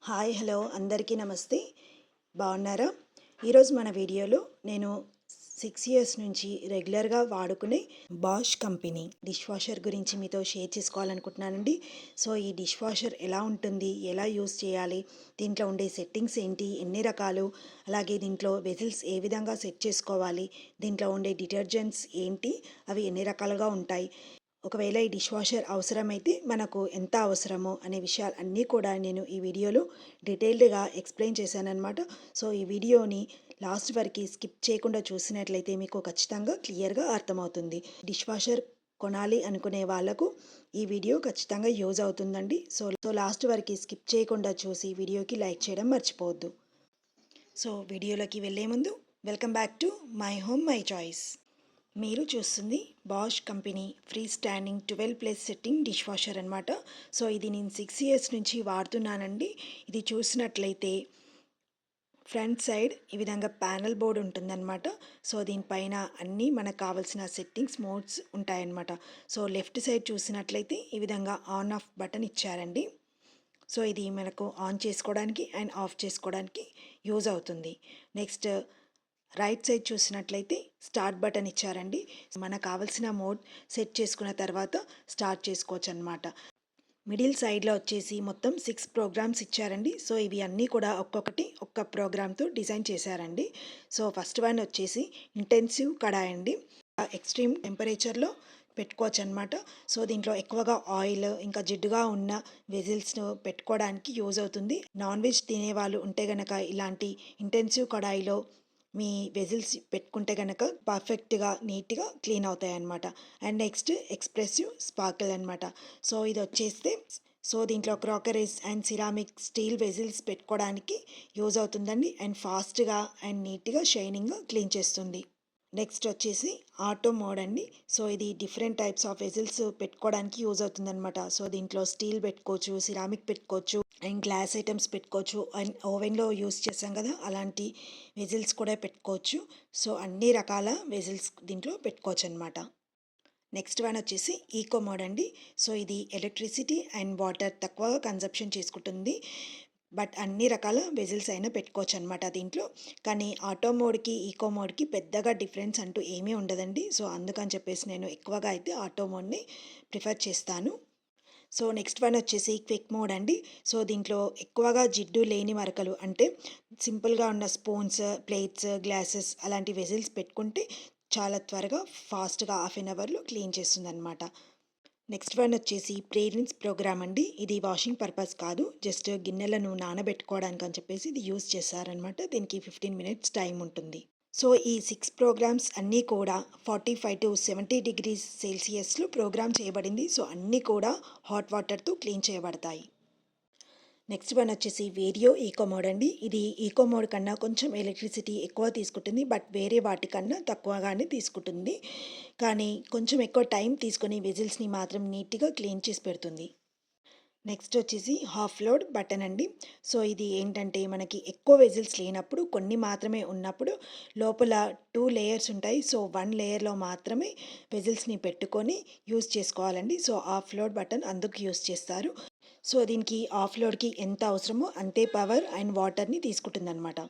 Hi hello అందరికీ నమస్తే. బాగున్నారా? ఈరోజు మన వీడియోలో నేను 6 ఇయర్స్ నుంచి రెగ్యులర్గా వాడుకునే బాష్ కంపెనీ డిష్ వాషర్ గురించి మీతో షేర్ చేసుకోవాలనుకుంటున్నానండి. సో ఈ డిష్ వాషర్ ఎలా ఉంటుంది, ఎలా యూస్ చేయాలి, దీంట్లో ఉండే సెట్టింగ్స్ ఏంటి, ఎన్ని రకాలు, అలాగే దీంట్లో వెజిల్స్ ఏ విధంగా సెట్ చేసుకోవాలి, దీంట్లో ఉండే డిటర్జెంట్స్ ఏంటి, అవి ఎన్ని రకాలుగా ఉంటాయి, ఒకవేళ ఈ డిష్ వాషర్ అవసరమైతే మనకు ఎంత అవసరమో అనే విషయాలు అన్నీ కూడా నేను ఈ వీడియోలో డీటెయిల్డ్గా ఎక్స్ప్లెయిన్ చేశానన్నమాట. సో ఈ వీడియోని లాస్ట్ వరకు స్కిప్ చేయకుండా చూసినట్లయితే మీకు ఖచ్చితంగా క్లియర్గా అర్థమవుతుంది. డిష్ వాషర్ కొనాలి అనుకునే వాళ్ళకు ఈ వీడియో ఖచ్చితంగా యూజ్ అవుతుందండి. సో లాస్ట్ వరకు స్కిప్ చేయకుండా చూసి వీడియోకి లైక్ చేయడం మర్చిపోవద్దు. సో వీడియోలోకి వెళ్ళే ముందు welcome back to my home my choice. మీరు చూస్తుంది Bosch company free standing 12+ setting dish washer అనమాట. సో ఇది నేను 6 ఇయర్స్ నుంచి వాడుతున్నానండి. ఇది చూసినట్లయితే ఫ్రంట్ సైడ్ ఈ విధంగా ప్యానల్ బోర్డ్ ఉంటుందన్నమాట. సో దీనిపైన అన్నీ మనకు కావాల్సిన సెట్టింగ్స్ మోడ్స్ ఉంటాయన్నమాట. సో లెఫ్ట్ సైడ్ చూసినట్లయితే ఈ విధంగా ఆన్ ఆఫ్ బటన్ ఇచ్చారండి. సో ఇది మనకు ఆన్ చేసుకోవడానికి అండ్ ఆఫ్ చేసుకోవడానికి యూజ్ అవుతుంది. నెక్స్ట్ రైట్ సైడ్ చూసినట్లయితే స్టార్ట్ బటన్ ఇచ్చారండి. మనకు కావాల్సిన మోడ్ సెట్ చేసుకున్న తర్వాత స్టార్ట్ చేసుకోవచ్చు అనమాట. మిడిల్ సైడ్లో వచ్చేసి మొత్తం 6 ప్రోగ్రామ్స్ ఇచ్చారండి. సో ఇవి అన్నీ కూడా ఒక్కొక్కటి ఒక్క ప్రోగ్రామ్తో డిజైన్ చేశారండి. సో ఫస్ట్ వన్ వచ్చేసి ఇంటెన్సివ్ కడాయి అండి. ఎక్స్ట్రీమ్ టెంపరేచర్లో పెట్టుకోవచ్చు అనమాట. సో దీంట్లో ఎక్కువగా ఆయిల్ ఇంకా జిడ్డుగా ఉన్న వెజిల్స్ను పెట్టుకోవడానికి యూజ్ అవుతుంది. నాన్ వెజ్ తినేవాళ్ళు ఉంటే గనక ఇలాంటి ఇంటెన్సివ్ కడాయిలో మీ వెజిల్స్ పెట్టుకుంటే కనుక పర్ఫెక్ట్గా నీట్గా క్లీన్ అవుతాయి అన్నమాట. అండ్ నెక్స్ట్ ఎక్స్ప్రెసివ్ స్పార్కిల్ అనమాట. సో ఇది వచ్చేస్తే దీంట్లో crockeries and ceramic steel vessels పెట్టుకోవడానికి యూజ్ అవుతుందండి. అండ్ ఫాస్ట్గా అండ్ నీట్గా షైనింగ్గా క్లీన్ చేస్తుంది. నెక్స్ట్ వచ్చేసి ఆటో మోడ్ అండి. సో ఇది డిఫరెంట్ టైప్స్ ఆఫ్ వెజిల్స్ పెట్టుకోవడానికి యూజ్ అవుతుందన్నమాట. సో దీంట్లో స్టీల్ పెట్టుకోవచ్చు, సిరామిక్ పెట్టుకోవచ్చు అండ్ గ్లాస్ ఐటమ్స్ పెట్టుకోవచ్చు అండ్ ఓవెన్లో యూజ్ చేసాం కదా అలాంటి వెజిల్స్ కూడా పెట్టుకోవచ్చు. సో అన్ని రకాల వెజిల్స్ దీంట్లో పెట్టుకోవచ్చు అనమాట. నెక్స్ట్ వన్ వచ్చేసి ఈకో మోడ్ అండి. సో ఇది ఎలక్ట్రిసిటీ అండ్ వాటర్ తక్కువ కన్జప్షన్ చేసుకుంటుంది. బట్ అన్ని రకాల వెజిల్స్ అయినా పెట్టుకోవచ్చు అనమాట దీంట్లో. కానీ ఆటో మోడ్కి ఈకో మోడ్కి పెద్దగా డిఫరెన్స్ అంటూ ఏమీ ఉండదండి. సో అందుకని చెప్పేసి నేను ఎక్కువగా అయితే ఆటో మోడ్ని ప్రిఫర్ చేస్తాను. సో నెక్స్ట్ వన్ వచ్చేసి క్విక్ మోడ్ అండి. సో దీంట్లో ఎక్కువగా జిడ్డు లేని మరకలు అంటే సింపుల్గా ఉన్న స్పూన్స్, ప్లేట్స్, గ్లాసెస్ అలాంటి వెజిల్స్ పెట్టుకుంటే చాలా త్వరగా ఫాస్ట్గా హాఫ్ అన్ అవర్లో క్లీన్ చేస్తుంది అనమాట. నెక్స్ట్ వన్ వచ్చేసి ప్రేరిన్స్ ప్రోగ్రామ్ అండి. ఇది వాషింగ్ పర్పస్ కాదు, జస్ట్ గిన్నెలను నానబెట్టుకోవడానికి అని చెప్పేసి ఇది యూజ్ చేశారనమాట. దీనికి 15 మినిట్స్ టైం ఉంటుంది. సో ఈ 6 ప్రోగ్రామ్స్ అన్నీ కూడా 45 to 70 డిగ్రీస్ సెల్సియస్లో ప్రోగ్రామ్ చేయబడింది. సో అన్నీ కూడా హాట్ వాటర్తో క్లీన్ చేయబడతాయి. నెక్స్ట్ వన్ వచ్చేసి వేరియో ఈకో మోడ్ అండి. ఇది ఈకో మోడ్ కన్నా కొంచెం ఎలక్ట్రిసిటీ ఎక్కువ తీసుకుంటుంది, బట్ వేరే వాటికన్నా తక్కువగానే తీసుకుంటుంది. కానీ కొంచెం ఎక్కువ టైం తీసుకొని వెజిల్స్ని మాత్రం నీట్గా క్లీన్ చేసి పెడుతుంది. నెక్స్ట్ వచ్చేసి హాఫ్ లోడ్ బటన్ అండి. సో ఇది ఏంటంటే మనకి ఎక్కువ వెజిల్స్ లేనప్పుడు, కొన్ని మాత్రమే ఉన్నప్పుడు లోపల 2 లేయర్స్ ఉంటాయి. సో 1 లేయర్లో మాత్రమే వెజిల్స్ని పెట్టుకొని యూస్ చేసుకోవాలండి. సో హాఫ్ లోడ్ బటన్ అందుకు యూస్ చేస్తారు. సో దీనికి ఆఫ్ లోడ్కి ఎంత అవసరమో అంతే పవర్ అండ్ వాటర్ని తీసుకుంటుందన్నమాట.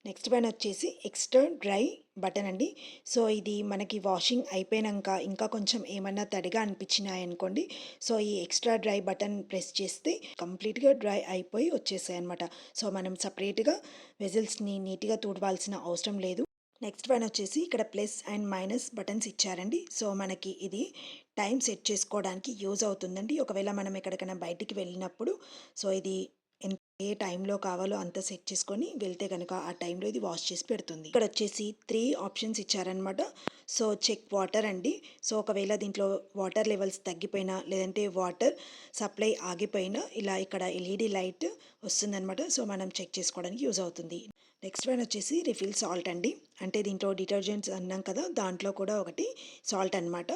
నెక్స్ట్ వన్ వచ్చేసి ఎక్స్ట్రా డ్రై బటన్ అండి. సో ఇది మనకి వాషింగ్ అయిపోయాక ఇంకా కొంచెం ఏమన్నా తడిగా అనిపించినాయి అనుకోండి, సో ఈ ఎక్స్ట్రా డ్రై బటన్ ప్రెస్ చేస్తే కంప్లీట్గా డ్రై అయిపోయి వచ్చేసాయి అనమాట. సో మనం సపరేట్గా వెజిల్స్ని నీట్గా తుడవాల్సిన అవసరం లేదు. నెక్స్ట్ వన్ వచ్చేసి ఇక్కడ ప్లస్ అండ్ మైనస్ బటన్స్ ఇచ్చారండి. సో మనకి ఇది టైం సెట్ చేసుకోవడానికి యూజ్ అవుతుందండి. ఒకవేళ మనం ఎక్కడికైనా బయటికి వెళ్ళినప్పుడు సో ఇది ఏ టైంలో కావాలో అంత సెట్ చేసుకొని వెళ్తే కనుక ఆ టైంలో ఇది వాష్ చేసి పెడుతుంది. ఇక్కడ వచ్చేసి 3 ఆప్షన్స్ ఇచ్చారనమాట. సో చెక్ వాటర్ అండి. సో ఒకవేళ దీంట్లో వాటర్ లెవెల్స్ తగ్గిపోయినా లేదంటే వాటర్ సప్లై ఆగిపోయినా ఇలా ఇక్కడ ఎల్ఈడి లైట్ వస్తుందన్నమాట. సో మనం చెక్ చేసుకోవడానికి యూజ్ అవుతుంది. నెక్స్ట్ వన్ వచ్చేసి రిఫిల్ సాల్ట్ అండి. అంటే దీంట్లో డిటర్జెంట్స్ అన్నాం కదా, దాంట్లో కూడా ఒకటి సాల్ట్ అనమాట.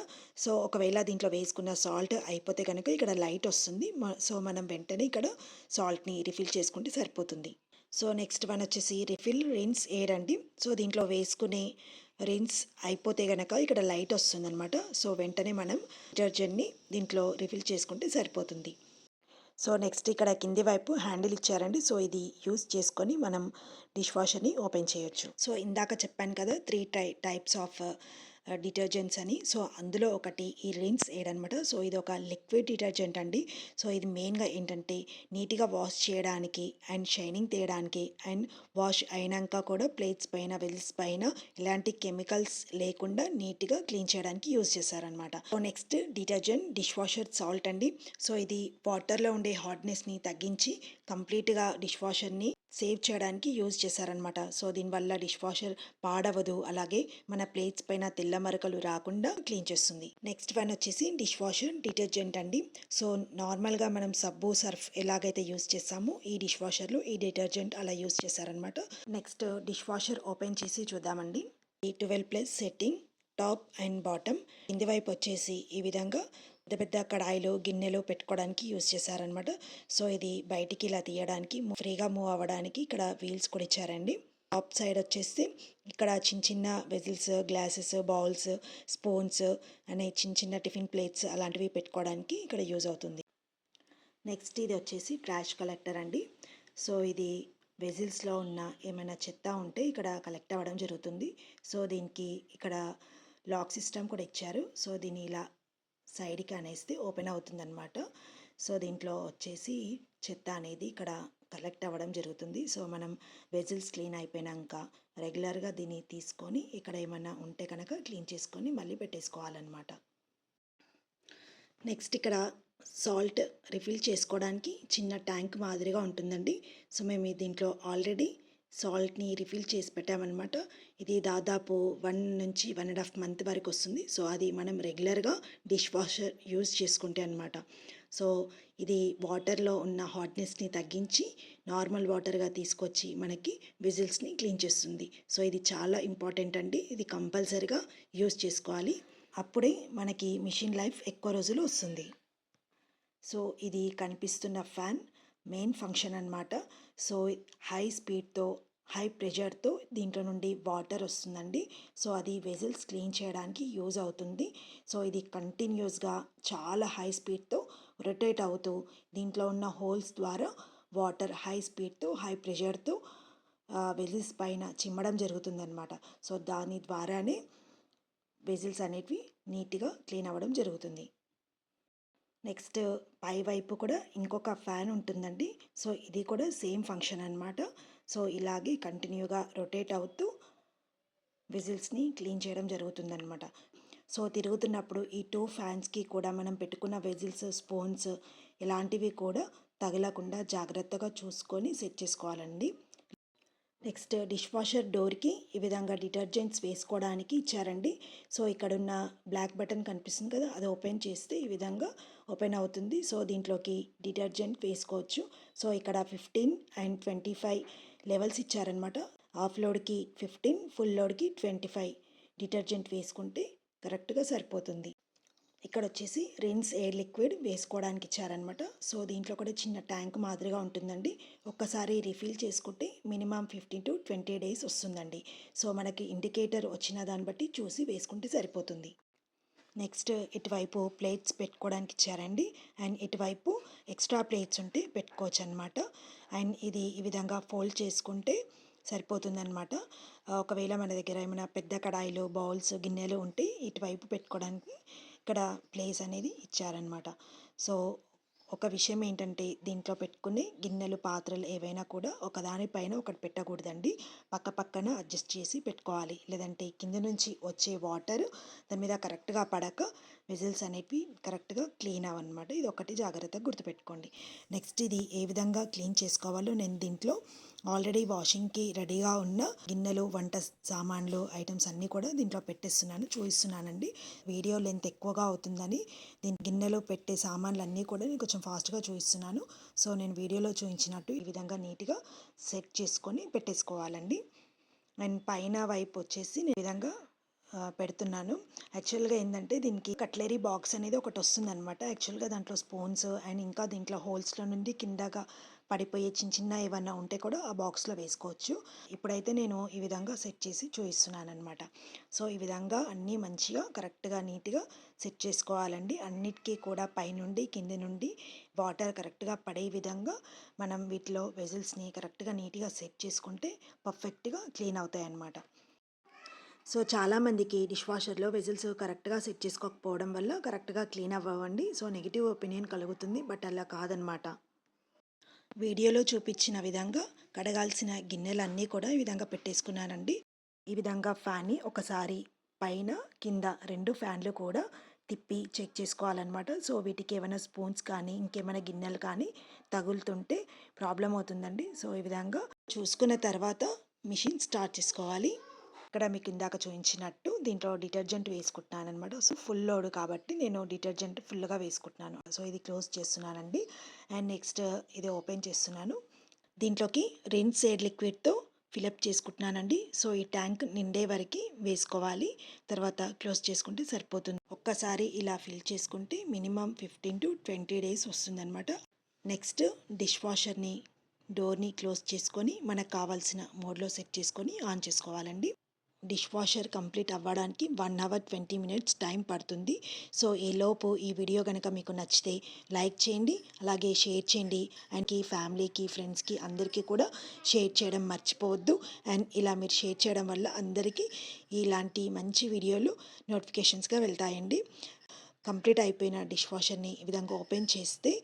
సో ఒకవేళ దీంట్లో వేసుకున్న సాల్ట్ అయిపోతే కనుక ఇక్కడ లైట్ వస్తుంది. సో మనం వెంటనే ఇక్కడ సాల్ట్ని రిఫిల్ చేసుకుంటే సరిపోతుంది. సో నెక్స్ట్ వన్ వచ్చేసి రిఫిల్ రిన్స్ ఎయిర్ అండి. సో దీంట్లో వేసుకునే రిన్స్ అయిపోతే కనుక ఇక్కడ లైట్ వస్తుంది అనమాట. సో వెంటనే మనం డిటర్జెంట్ని దీంట్లో రిఫిల్ చేసుకుంటే సరిపోతుంది. సో నెక్స్ట్ ఇక్కడ కింది వైపు హ్యాండిల్ ఇచ్చారండి. సో ఇది యూస్ చేసుకొని మనం డిష్ వాషర్ని ఓపెన్ చేయొచ్చు. సో ఇందాక చెప్పాను కదా 3 టైప్స్ ఆఫ్ డిటర్జెంట్స్ అని. సో అందులో ఒకటి ఈ రిన్స్ ఎయిడ్ అనమాట. సో ఇది ఒక లిక్విడ్ డిటర్జెంట్ అండి. సో ఇది మెయిన్గా ఏంటంటే నీట్గా వాష్ చేయడానికి అండ్ షైనింగ్ తీయడానికి అండ్ వాష్ అయినాక కూడా ప్లేట్స్ పైన వెల్స్ పైన ఎలాంటి కెమికల్స్ లేకుండా నీట్గా క్లీన్ చేయడానికి యూజ్ చేశారనమాట. So next detergent dish washer salt అండి. సో ఇది వాటర్లో ఉండే హార్డ్నెస్ని తగ్గించి కంప్లీట్గా డిష్ వాషర్ని సేవ్ చేయడానికి యూజ్ చేశారనమాట. సో దీనివల్ల డిష్ వాషర్ పాడవదు, అలాగే మన ప్లేట్స్ పైన తెల్ల మరకలు రాకుండా క్లీన్ చేస్తుంది. నెక్స్ట్ వన్ వచ్చేసి డిష్ వాషర్ డిటర్జెంట్ అండి. సో నార్మల్గా మనం సబ్బు సర్ఫ్ ఎలాగైతే యూజ్ చేస్తామో ఈ డిష్ వాషర్లో ఈ డిటర్జెంట్ అలా యూజ్ చేశారనమాట. నెక్స్ట్ డిష్ వాషర్ ఓపెన్ చేసి చూద్దామండి. ఈ 12+ సెట్టింగ్ టాప్ అండ్ బాటమ్. కింది వైపు వచ్చేసి ఈ విధంగా పెద్ద పెద్ద కడాయిలు గిన్నెలు పెట్టుకోవడానికి యూజ్ చేశారనమాట. సో ఇది బయటికి ఇలా తీయడానికి ఫ్రీగా మూవ్ అవ్వడానికి ఇక్కడ వీల్స్ కూడా ఇచ్చారండి. టాప్ సైడ్ వచ్చేసి ఇక్కడ చిన్న చిన్న వెజిల్స్, గ్లాసెస్, బౌల్స్, స్పూన్స్ అనే చిన్న చిన్న టిఫిన్ ప్లేట్స్ అలాంటివి పెట్టుకోవడానికి ఇక్కడ యూజ్ అవుతుంది. నెక్స్ట్ ఇది వచ్చేసి ట్రాష్ కలెక్టర్ అండి. సో ఇది వెజిల్స్లో ఉన్న ఏమైనా చెత్త ఉంటే ఇక్కడ కలెక్ట్ అవ్వడం జరుగుతుంది. సో దీనికి ఇక్కడ లాక్ సిస్టమ్ కూడా ఇచ్చారు. సో దీన్ని ఇలా సైడ్కి అనేస్తే ఓపెన్ అవుతుందన్నమాట. సో దీంట్లో వచ్చేసి చెత్త అనేది ఇక్కడ కలెక్ట్ అవ్వడం జరుగుతుంది. సో మనం వెజిల్స్ క్లీన్ అయిపోయినాక రెగ్యులర్గా దీన్ని తీసుకొని ఇక్కడ ఏమైనా ఉంటే కనుక క్లీన్ చేసుకొని మళ్ళీ పెట్టేసుకోవాలన్నమాట. నెక్స్ట్ ఇక్కడ సాల్ట్ రిఫిల్ చేసుకోవడానికి చిన్న ట్యాంక్ మాదిరిగా ఉంటుందండి. సో మేము దీంట్లో ఆల్రెడీ సాల్ట్ని రిఫిల్ చేసి పెట్టామన్నమాట. ఇది దాదాపు 1 నుంచి 1.5 మంత్ వరకు వస్తుంది. సో అది మనం రెగ్యులర్గా డిష్ వాషర్ యూజ్ చేసుకుంటే అనమాట. సో ఇది వాటర్లో ఉన్న హాట్నెస్ని తగ్గించి నార్మల్ వాటర్గా తీసుకొచ్చి మనకి విజిల్స్ని క్లీన్ చేస్తుంది. సో ఇది చాలా ఇంపార్టెంట్ అండి. ఇది కంపల్సరీగా యూజ్ చేసుకోవాలి. అప్పుడే మనకి మిషన్ లైఫ్ ఎక్కువ రోజులు వస్తుంది. సో ఇది కనిపిస్తున్న ఫ్యాన్ మెయిన్ ఫంక్షన్ అన్నమాట. సో హై స్పీడ్తో హై ప్రెషర్తో దీంట్లో నుండి వాటర్ వస్తుందండి. సో అది వెజిల్స్ క్లీన్ చేయడానికి యూజ్ అవుతుంది. సో ఇది కంటిన్యూస్గా చాలా హై స్పీడ్తో రొటేట్ అవుతూ దీంట్లో ఉన్న హోల్స్ ద్వారా వాటర్ హై స్పీడ్తో హై ప్రెషర్తో వెజిల్స్ పైన చిమ్మడం జరుగుతుందన్నమాట. సో దాని ద్వారానే వెజిల్స్ అనేటివి నీట్గా క్లీన్ అవ్వడం జరుగుతుంది. నెక్స్ట్ పై వైపు కూడా ఇంకొక ఫ్యాన్ ఉంటుందండి. సో ఇది కూడా సేమ్ ఫంక్షన్ అనమాట. సో ఇలాగే కంటిన్యూగా రొటేట్ అవుతూ విజిల్స్ని క్లీన్ చేయడం జరుగుతుందన్నమాట. సో తిరుగుతున్నప్పుడు ఈ 2 ఫ్యాన్స్కి కూడా మనం పెట్టుకున్న వెజిల్స్, స్పూన్స్ ఇలాంటివి కూడా తగలకుండా జాగ్రత్తగా చూసుకొని సెట్ చేసుకోవాలండి. నెక్స్ట్ డిష్ వాషర్ డోర్కి ఈ విధంగా డిటర్జెంట్స్ వేసుకోవడానికి ఇచ్చారండి. సో ఇక్కడున్న బ్లాక్ బటన్ కనిపిస్తుంది కదా, అది ఓపెన్ చేస్తే ఈ విధంగా ఓపెన్ అవుతుంది. సో దీంట్లోకి డిటర్జెంట్ వేసుకోవచ్చు. సో ఇక్కడ 15 అండ్ 25 లెవెల్స్ ఇచ్చారనమాట. హాఫ్ లోడ్కి 15, ఫుల్ లోడ్కి 25 డిటర్జెంట్ వేసుకుంటే కరెక్ట్గా సరిపోతుంది. ఇక్కడ వచ్చేసి రిన్స్ ఎయిర్ లిక్విడ్ వేసుకోవడానికి ఇచ్చారనమాట. సో దీంట్లో కూడా చిన్న ట్యాంక్ మాదిరిగా ఉంటుందండి. ఒక్కసారి రిఫిల్ చేసుకుంటే మినిమం 15 to 20 డేస్ వస్తుందండి. సో మనకి ఇండికేటర్ వచ్చిన దాన్ని బట్టి చూసి వేసుకుంటే సరిపోతుంది. నెక్స్ట్ ఇటువైపు ప్లేట్స్ పెట్టుకోవడానికి ఇచ్చారండి. అండ్ ఇటువైపు ఎక్స్ట్రా ప్లేట్స్ ఉంటే పెట్టుకోవచ్చు అనమాట. అండ్ ఇది ఈ విధంగా ఫోల్డ్ చేసుకుంటే సరిపోతుందన్నమాట. ఒకవేళ మన దగ్గర ఏమైనా పెద్ద కడాయిలు, బౌల్స్, గిన్నెలు ఉంటే ఇటువైపు పెట్టుకోవడానికి ఇక్కడ ప్లేస్ అనేది ఇచ్చారనమాట. సో ఒక విషయం ఏంటంటే దీంట్లో పెట్టుకునే గిన్నెలు, పాత్రలు ఏవైనా కూడా ఒకదానిపైన ఒకటి పెట్టకూడదండి. పక్క పక్కన అడ్జస్ట్ చేసి పెట్టుకోవాలి. లేదంటే కింద నుంచి వచ్చే వాటర్ దాని మీద కరెక్ట్గా పడక విజిల్స్ అనేవి కరెక్ట్గా క్లీన్ అవ్వనమాట. ఇది ఒకటి జాగ్రత్తగా గుర్తుపెట్టుకోండి. నెక్స్ట్ ఇది ఏ విధంగా క్లీన్ చేసుకోవాలో నేను దీంట్లో ఆల్రెడీ వాషింగ్కి రెడీగా ఉన్న గిన్నెలు, వంట సామాన్లు ఐటమ్స్ అన్నీ కూడా దీంట్లో పెట్టేస్తున్నాను, చూపిస్తున్నానండి. వీడియో లెంత్ ఎక్కువగా అవుతుందని దీని గిన్నెలు పెట్టే సామాన్లు అన్నీ కూడా నేను కొంచెం ఫాస్ట్గా చూపిస్తున్నాను. సో నేను వీడియోలో చూపించినట్టు ఈ విధంగా నీట్గా సెట్ చేసుకొని పెట్టేసుకోవాలండి. అండ్ పైన వైపు వచ్చేసి నేను ఈ విధంగా పెడుతున్నాను. యాక్చువల్గా ఏంటంటే దీనికి కట్లరీ బాక్స్ అనేది ఒకటి వస్తుందన్నమాట. యాక్చువల్గా దాంట్లో స్పూన్స్ అండ్ ఇంకా దీంట్లో హోల్స్లో నుండి కిందగా పడిపోయే చిన్న చిన్న ఏమన్నా ఉంటే కూడా ఆ బాక్స్లో వేసుకోవచ్చు. ఇప్పుడైతే నేను ఈ విధంగా సెట్ చేసి చూపిస్తున్నాను అనమాట. సో ఈ విధంగా అన్నీ మంచిగా కరెక్ట్గా నీట్గా సెట్ చేసుకోవాలండి. అన్నిటికీ కూడా పైనుండి కింది నుండి వాటర్ కరెక్ట్గా పడే విధంగా మనం వీటిలో వెజిల్స్ని కరెక్ట్గా నీట్గా సెట్ చేసుకుంటే పర్ఫెక్ట్గా క్లీన్ అవుతాయి అన్నమాట. సో చాలామందికి డిష్ వాషర్లో వెజిల్స్ కరెక్ట్గా సెట్ చేసుకోకపోవడం వల్ల కరెక్ట్గా క్లీన్ అవ్వండి. సో నెగిటివ్ ఒపీనియన్ కలుగుతుంది, బట్ అలా కాదనమాట. వీడియోలో చూపించిన విధంగా కడగాల్సిన గిన్నెలన్నీ కూడా ఈ విధంగా పెట్టేసుకున్నానండి. ఈ విధంగా ఫ్యాన్ని ఒకసారి పైన కింద 2 ఫ్యాన్లు కూడా తిప్పి చెక్ చేసుకోవాలన్నమాట. సో వీటికి ఏమైనా స్పూన్స్ కానీ ఇంకేమైనా గిన్నెలు కానీ తగులుతుంటే ప్రాబ్లం అవుతుందండి. సో ఈ విధంగా చూసుకున్న తర్వాత మిషన్ స్టార్ట్ చేసుకోవాలి. ఇక్కడ మీకు ఇందాక చూపించినట్టు దీంట్లో డిటర్జెంట్ వేసుకుంటున్నాను అనమాట. సో ఫుల్ లోడ్ కాబట్టి నేను డిటర్జెంట్ ఫుల్గా వేసుకుంటున్నాను. సో ఇది క్లోజ్ చేస్తున్నానండి. అండ్ నెక్స్ట్ ఇది ఓపెన్ చేస్తున్నాను. దీంట్లోకి రిన్స్ ఎయిర్ లిక్విడ్తో ఫిలప్ చేసుకుంటున్నానండి. సో ఈ ట్యాంక్ నిండే వరకు వేసుకోవాలి. తర్వాత క్లోజ్ చేసుకుంటే సరిపోతుంది. ఒక్కసారి ఇలా ఫిల్ చేసుకుంటే మినిమం 15 to 20 days వస్తుందన్నమాట. నెక్స్ట్ డిష్ వాషర్ని డోర్ని క్లోజ్ చేసుకొని మనకు కావాల్సిన మోడ్లో సెట్ చేసుకొని ఆన్ చేసుకోవాలండి. డిష్ వాషర్ కంప్లీట్ అవ్వడానికి 1 hour 20 minutes టైం పడుతుంది. సో ఈలోపు ఈ వీడియో కనుక మీకు నచ్చితే లైక్ చేయండి, అలాగే షేర్ చేయండి. అండ్ ఫ్యామిలీకి ఫ్రెండ్స్కి అందరికీ కూడా షేర్ చేయడం మర్చిపోవద్దు. అండ్ ఇలా మీరు షేర్ చేయడం వల్ల అందరికీ ఇలాంటి మంచి వీడియోలు నోటిఫికేషన్స్గా వెళ్తాయండి. కంప్లీట్ అయిపోయిన డిష్ వాషర్ని ఈ విధంగా ఓపెన్ చేస్తే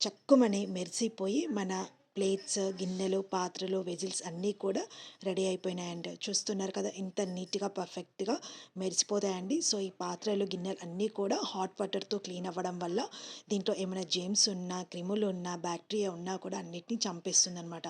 చక్కుమని మెరిసిపోయి మన ప్లేట్స్, గిన్నెలు, పాత్రలు, వెజిల్స్ అన్నీ కూడా రెడీ అయిపోయినాయండి. చూస్తున్నారు కదా ఎంత నీట్గా పర్ఫెక్ట్గా మెరిసిపోతాయండి. సో ఈ పాత్రలు, గిన్నెలు అన్నీ కూడా హాట్ వాటర్తో క్లీన్ అవ్వడం వల్ల దీంట్లో ఏమైనా జెమ్స్ ఉన్నా, క్రిములు ఉన్నా, బ్యాక్టీరియా ఉన్నా కూడా అన్నిటినీ చంపేస్తుంది అనమాట.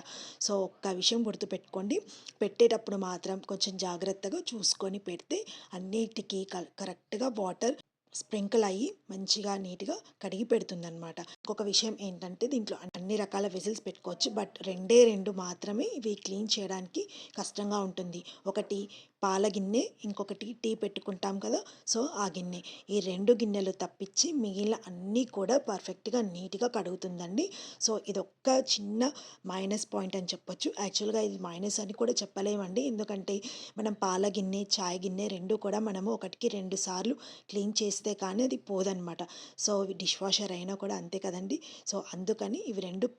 సో ఒక్క విషయం గుర్తుపెట్టుకోండి, పెట్టేటప్పుడు మాత్రం కొంచెం జాగ్రత్తగా చూసుకొని పెడితే అన్నిటికీ కరెక్ట్గా వాటర్ స్ప్రింకిల్ అయ్యి మంచిగా నీట్గా కడిగి పెడుతుందన్నమాట. ఇంకొక విషయం ఏంటంటే దీంట్లో అన్ని రకాల వెజిల్స్ పెట్టుకోవచ్చు, బట్ 2 మాత్రమే ఇవి క్లీన్ చేయడానికి కష్టంగా ఉంటుంది. ఒకటి పాల గిన్నె, ఇంకొకటి టీ పెట్టుకుంటాం కదా, సో ఆ గిన్నె. ఈ 2 గిన్నెలు తప్పించి మిగిలిన అన్నీ కూడా పర్ఫెక్ట్గా నీట్గా కడుగుతుందండి. సో ఇదొక్క చిన్న మైనస్ పాయింట్ అని చెప్పొచ్చు. యాక్చువల్గా ఇది మైనస్ అని కూడా చెప్పలేమండి, ఎందుకంటే మనం పాల గిన్నె, చాయ్ గిన్నె 2 కూడా మనము 1కి 2 సార్లు క్లీన్ చేస్తే కానీ అది పోదనమాట. సో డిష్ వాషర్ అయినా కూడా అంతే కదండి. సో అందుకని ఇవి 2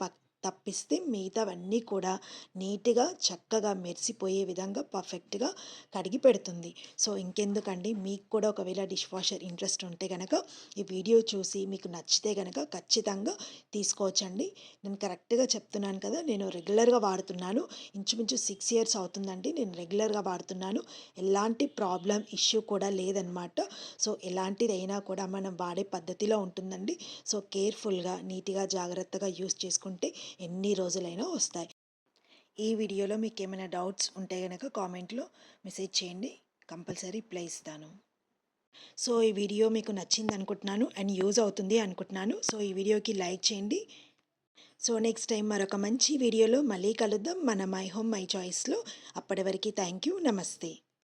తప్పిస్తే మిగతావన్నీ కూడా నీట్గా చక్కగా మెరిసిపోయే విధంగా పర్ఫెక్ట్గా కడిగి పెడుతుంది. సో ఇంకెందుకండి, మీకు కూడా ఒకవేళ డిష్ వాషర్ ఇంట్రెస్ట్ ఉంటే కనుక ఈ వీడియో చూసి మీకు నచ్చితే కనుక ఖచ్చితంగా తీసుకోవచ్చండి. నేను కరెక్ట్గా చెప్తున్నాను కదా, నేను రెగ్యులర్గా వాడుతున్నాను. ఇంచుమించు 6 years అవుతుందండి నేను రెగ్యులర్గా వాడుతున్నాను. ఎలాంటి ప్రాబ్లం, ఇష్యూ కూడా లేదనమాట. సో ఎలాంటిదైనా కూడా మనం వాడే పద్ధతిలో ఉంటుందండి. సో కేర్ఫుల్గా, నీట్గా, జాగ్రత్తగా యూస్ చేసుకుంటే ఎన్ని రోజులైనా వస్తాయి. ఈ వీడియోలో మీకు ఏమైనా డౌట్స్ ఉంటే కనుక కామెంట్లో మెసేజ్ చేయండి, కంపల్సరీ రిప్లై ఇస్తాను. సో ఈ వీడియో మీకు నచ్చింది అనుకుంటున్నాను అండ్ యూజ్ అవుతుంది అనుకుంటున్నాను. సో ఈ వీడియోకి లైక్ చేయండి. సో నెక్స్ట్ టైం మరొక మంచి వీడియోలో మళ్ళీ కలుద్దాం మన మై హోమ్ మై చాయిస్లో. అప్పటి వరకు థ్యాంక్ యూ, నమస్తే.